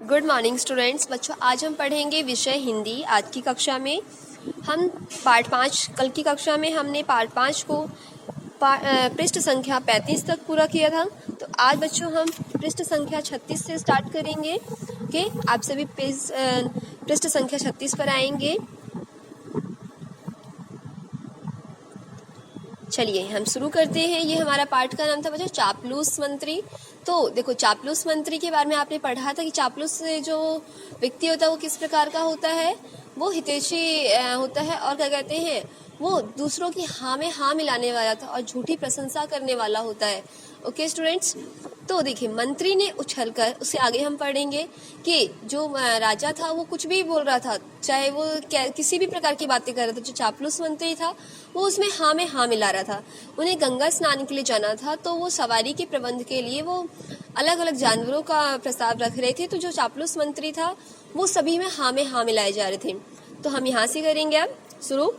Good morning students. बच्चों, आज हम पढ़ेंगे विषय हिंदी। आज की कक्षा में हम पार्ट 5, कल की कक्षा में हमने पार्ट 5 को पृष्ठ संख्या 35 तक पूरा किया था। तो आज बच्चों हम पृष्ठ संख्या 36 से स्टार्ट करेंगे। ओके, आप सभी पृष्ठ संख्या 36 पर आएंगे। चलिए हम शुरू करते हैं। ये हमारा पाठ का नाम था बच्चों चापलूस मंत्री। तो देखो, चापलूस मंत्री के बारे में आपने पढ़ा था कि चापलूस जो व्यक्ति होता है वो किस प्रकार का होता है। वो हितैषी होता है और क्या कहते हैं, वो दूसरों की हाँ में हाँ मिलाने वाला था और झूठी प्रशंसा करने वाला होता है। ओके स्टूडेंट्स, तो देखिए मंत्री ने उछलकर, उससे आगे हम पढ़ेंगे कि जो राजा था वो कुछ भी बोल रहा था, चाहे वो किसी भी प्रकार की बातें कर रहा था। जो चापलूस मंत्री था वो उसमें हाँ में हाँ मिला रहा था। उन्हें गंगा स्नान के लिए जाना था, तो वो सवारी के प्रबंध के लिए वो अलग अलग जानवरों का प्रस्ताव रख रहे थे। तो जो चापलूस मंत्री था वो सभी में हाँ मिलाए जा रहे थे। तो हम यहाँ से करेंगे अब शुरू।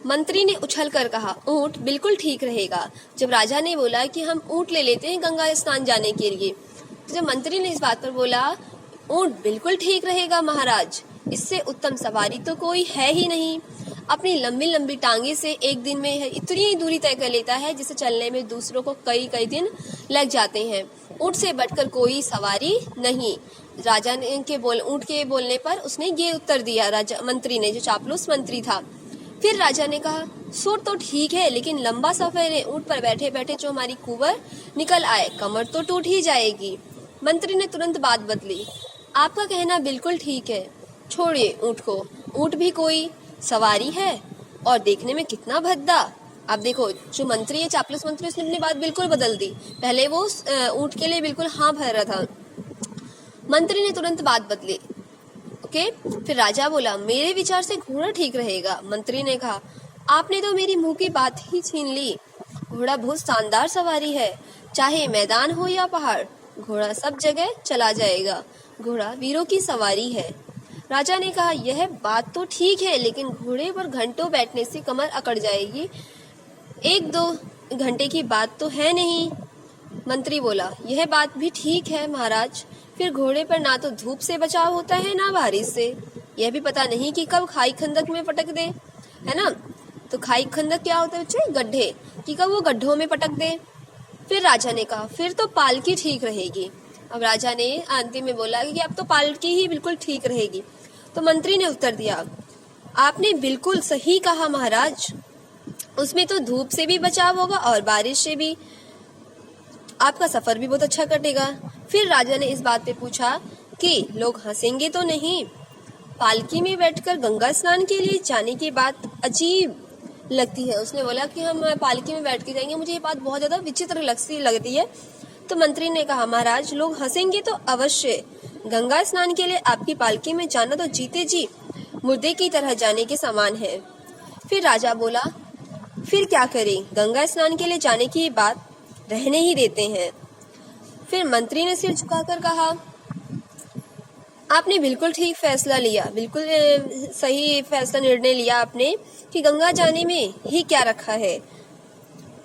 मंत्री ने उछलकर कहा, ऊंट बिल्कुल ठीक रहेगा। जब राजा ने बोला कि हम ऊंट ले लेते हैं गंगा स्नान जाने के लिए, तो जब मंत्री ने इस बात पर बोला ऊंट बिल्कुल ठीक रहेगा महाराज, इससे उत्तम सवारी तो कोई है ही नहीं। अपनी लंबी लंबी टांगे से एक दिन में इतनी दूरी तय कर लेता है जिसे चलने में दूसरों को कई कई दिन लग जाते हैं। ऊंट से बढ़कर कोई सवारी नहीं। राजा ने ऊंट के बोलने पर उसने ये उत्तर दिया, राजा मंत्री ने, जो चापलूस मंत्री था। फिर राजा ने कहा, सूट तो ठीक है लेकिन लंबा सफर है, ऊंट पर बैठे बैठे जो हमारी कुंवर निकल आए, कमर तो टूट ही जाएगी। मंत्री ने तुरंत बात बदली, आपका कहना बिल्कुल ठीक है, छोड़िए ऊंट को, ऊंट भी कोई सवारी है और देखने में कितना भद्दा। अब देखो, जो मंत्री है चापलूस मंत्री, उसने अपनी बात बिल्कुल बदल दी। पहले वो ऊंट के लिए बिल्कुल हाँ भर रहा था। मंत्री ने तुरंत बात बदली। ओके, फिर राजा बोला, मेरे विचार से घोड़ा ठीक रहेगा। मंत्री ने कहा, आपने तो मेरी मुंह की बात ही छीन ली। घोड़ा बहुत शानदार सवारी है, चाहे मैदान हो या पहाड़, घोड़ा सब जगह चला जाएगा। घोड़ा वीरों की सवारी है। राजा ने कहा, यह बात तो ठीक है लेकिन घोड़े पर घंटों बैठने से कमर अकड़ जाएगी, 1-2 घंटे की बात तो है नहीं। मंत्री बोला, यह बात भी ठीक है महाराज, फिर घोड़े पर ना तो धूप से बचाव होता है ना बारिश से, यह भी पता नहीं कि कब खाई खंदक में पटक दे, है ना। तो खाई खंदक क्या होता है बच्चे, गड्ढे, कि कब वो गड्ढों में पटक दे। फिर राजा ने कहा, फिर तो पालकी ठीक रहेगी। अब राजा ने अंतिम में बोला कि अब तो पालकी ही बिल्कुल ठीक रहेगी। तो मंत्री ने उत्तर दिया, आपने बिल्कुल सही कहा महाराज, उसमें तो धूप से भी बचाव होगा और बारिश से भी, आपका सफर भी बहुत अच्छा कटेगा। फिर राजा ने इस बात पे पूछा कि लोग हंसेंगे तो नहीं। पालकी में बैठकर गंगा स्नान के लिए जाने की बात अजीब लगती है। उसने बोला कि हम पालकी में बैठ के जाएंगे, मुझे ये बात बहुत ज्यादा विचित्र लगती है। तो मंत्री ने कहा, महाराज लोग हंसेंगे तो अवश्य, गंगा स्नान के लिए आपकी पालकी में जाना तो जीते जी मुर्दे की तरह जाने के समान है। फिर राजा बोला, फिर क्या करें, गंगा स्नान के लिए जाने की बात रहने ही देते हैं। फिर मंत्री ने सिर झुकाकर कहा, आपने बिल्कुल ठीक फैसला लिया, बिल्कुल सही फैसला निर्णय लिया आपने कि गंगा जाने में ही क्या रखा है,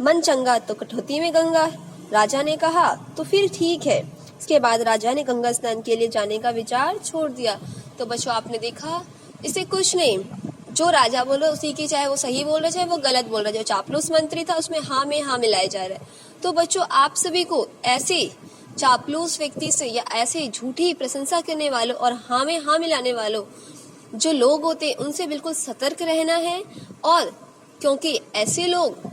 मन चंगा तो कटौती में गंगा। राजा ने कहा, तो फिर ठीक है। इसके बाद राजा ने गंगा स्नान के लिए जाने का विचार छोड़ दिया। तो बच्चों आपने देखा, इससे कुछ नहीं, जो राजा बोल रहा है उसी की, चाहे वो सही बोल रहा है चाहे वो गलत बोल रहा है। जो चापलूस मंत्री था उसमें हाँ में हाँ मिलाया जा रहा है। तो बच्चों आप सभी को ऐसे चापलूस व्यक्ति से या ऐसे झूठी प्रशंसा करने वालों और हाँ में हाँ मिलाने वालों जो लोग होते हैं उनसे बिल्कुल सतर्क रहना है। और क्योंकि ऐसे लोग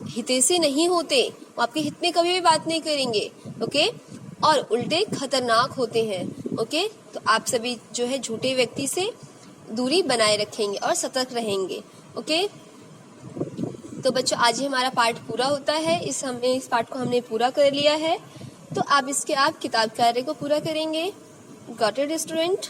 हितैषी नहीं होते, वो आपके हित में कभी भी बात नहीं करेंगे। ओके, और उल्टे खतरनाक होते हैं। ओके, तो आप सभी जो है झूठे व्यक्ति से दूरी बनाए रखेंगे और सतर्क रहेंगे। ओके, तो बच्चों आज ही हमारा पाठ पूरा होता है। इस पाठ को हमने पूरा कर लिया है। तो आप किताब कार्य को पूरा करेंगे। Got it student.